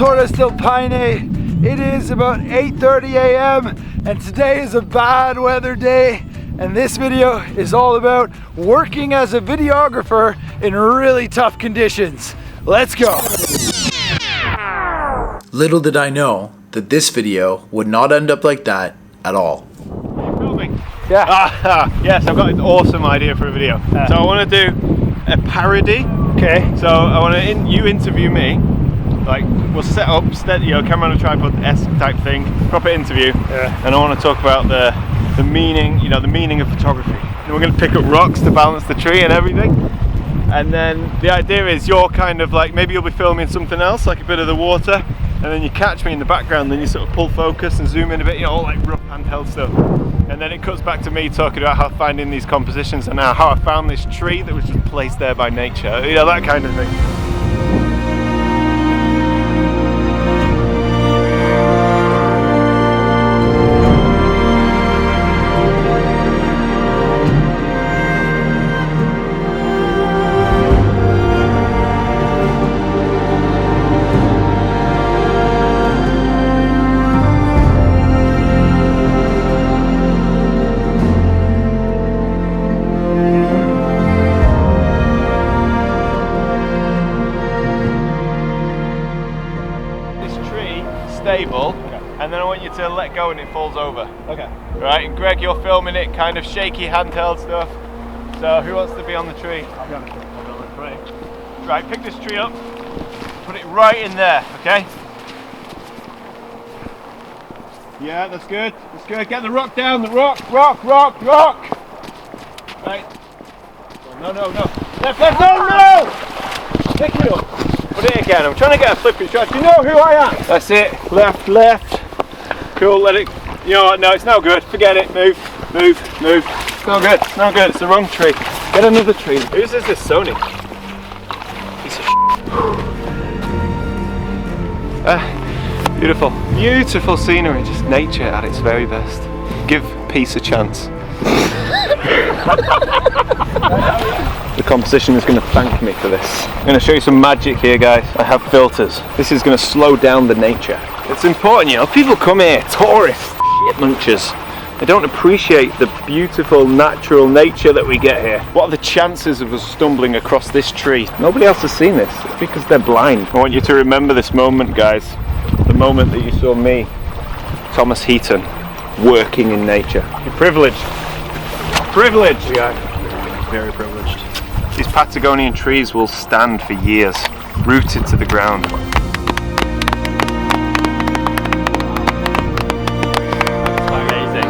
Torres del Paine. It is about 8:30 a.m. and today is a bad weather day, and this video is all about working as a videographer in really tough conditions. Let's go. Little did I know that this video would not end up like that at all. Filming? Yeah. Yes, I've got an awesome idea for a video. So I want to do a parody. Okay. So I want to you interview me. Like, we'll set up, camera on a tripod-esque type thing, proper interview. Yeah. And I want to talk about the meaning, the meaning of photography. And we're going to pick up rocks to balance the tree and everything. And then the idea is you're kind of like, maybe you'll be filming something else, like a bit of the water, and then you catch me in the background, then you sort of pull focus and zoom in a bit, all like rough handheld stuff. And then it cuts back to me talking about how finding these compositions and how I found this tree that was just placed there by nature, that kind of thing. Stable, and then I want you to let go and it falls over. Okay. Right, and Greg, you're filming it, kind of shaky handheld stuff. So who wants to be on the tree? I'll be on the tree. Right, pick this tree up, put it right in there, okay? Yeah, that's good, that's good. Get the rock down, the rock. Right. No. Left, no! Pick it up. Put it again. I'm trying to get a flipping shot. Do you know who I am? That's it. Left. Cool. Let it. You know what? No, it's no good. Forget it. Move. It's no good. It's the wrong tree. Get another tree. Whose is this? Sony. Piece of beautiful scenery. Just nature at its very best. Give peace a chance. The composition is going to thank me for this. I'm going to show you some magic here, guys. I have filters. This is going to slow down the nature. It's important, people come here, tourists, shit munchers. They don't appreciate the beautiful natural nature that we get here. What are the chances of us stumbling across this tree? Nobody else has seen this. It's because they're blind. I want you to remember this moment, guys. The moment that you saw me, Thomas Heaton, working in nature. You're privileged. We are very privileged. These Patagonian trees will stand for years, rooted to the ground. Amazing.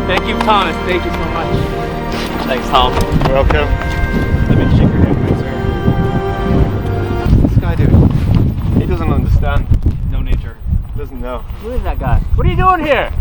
Thank you, Thomas. Thank you so much. Thanks, Tom. You're welcome. Let me shake your hand, sir. What's this guy doing? He doesn't understand. No nature. Doesn't know. Who is that guy? What are you doing here?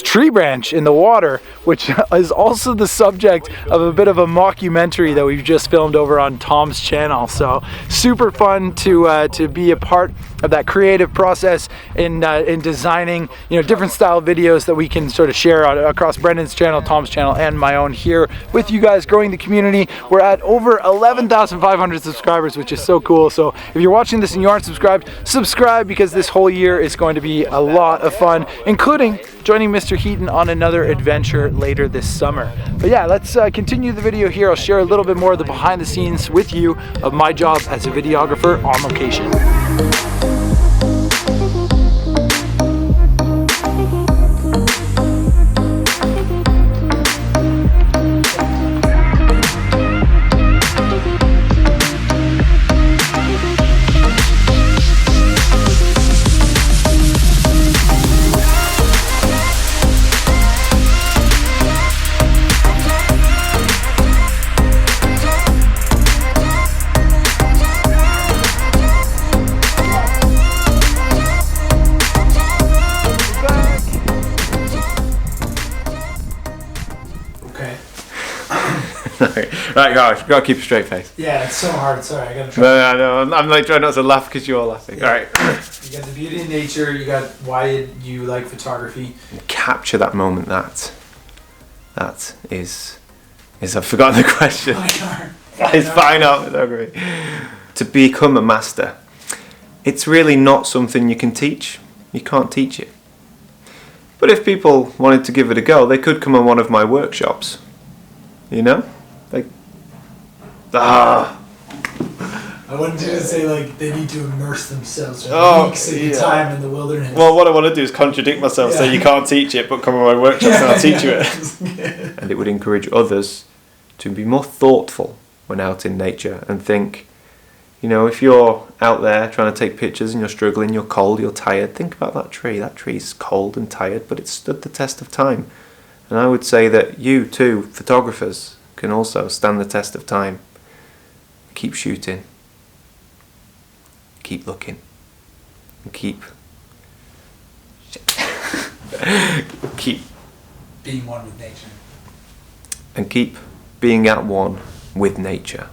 Tree branch in the water, which is also the subject of a bit of a mockumentary that we've just filmed over on Tom's channel. So super fun to be a part of that creative process in designing different style videos that we can sort of share across Brendan's channel, Tom's channel, and my own here with you guys, growing the community. We're at over 11,500 subscribers, which is so cool. So if you're watching this and you aren't subscribed, subscribe, because this whole year is going to be a lot of fun, including joining Mr. Heaton on another adventure later this summer. But yeah, let's continue the video here. I'll share a little bit more of the behind the scenes with you of my job as a videographer on location. Right, guys, gotta keep a straight face. Yeah, it's so hard. Sorry, I gotta try. No, I'm like trying not to laugh because you're laughing. Yeah. All right. You got the beauty of nature. You got why you like photography. Capture that moment. That is I've forgotten the question. It's fine art photography. To become a master, it's really not something you can teach. You can't teach it. But if people wanted to give it a go, they could come on one of my workshops. You know? Like, I wanted you to say, like, they need to immerse themselves for weeks at a time in the wilderness. Well, what I want to do is contradict myself, say you can't teach it, but come on my workshops and I'll teach you it. And it would encourage others to be more thoughtful when out in nature and think, you know, if you're out there trying to take pictures and you're struggling, you're cold, you're tired, think about that tree. That tree's cold and tired, but it's stood the test of time. And I would say that you too, photographers, can also stand the test of time. Keep shooting. Keep looking. And keep being one with nature. And keep being at one with nature.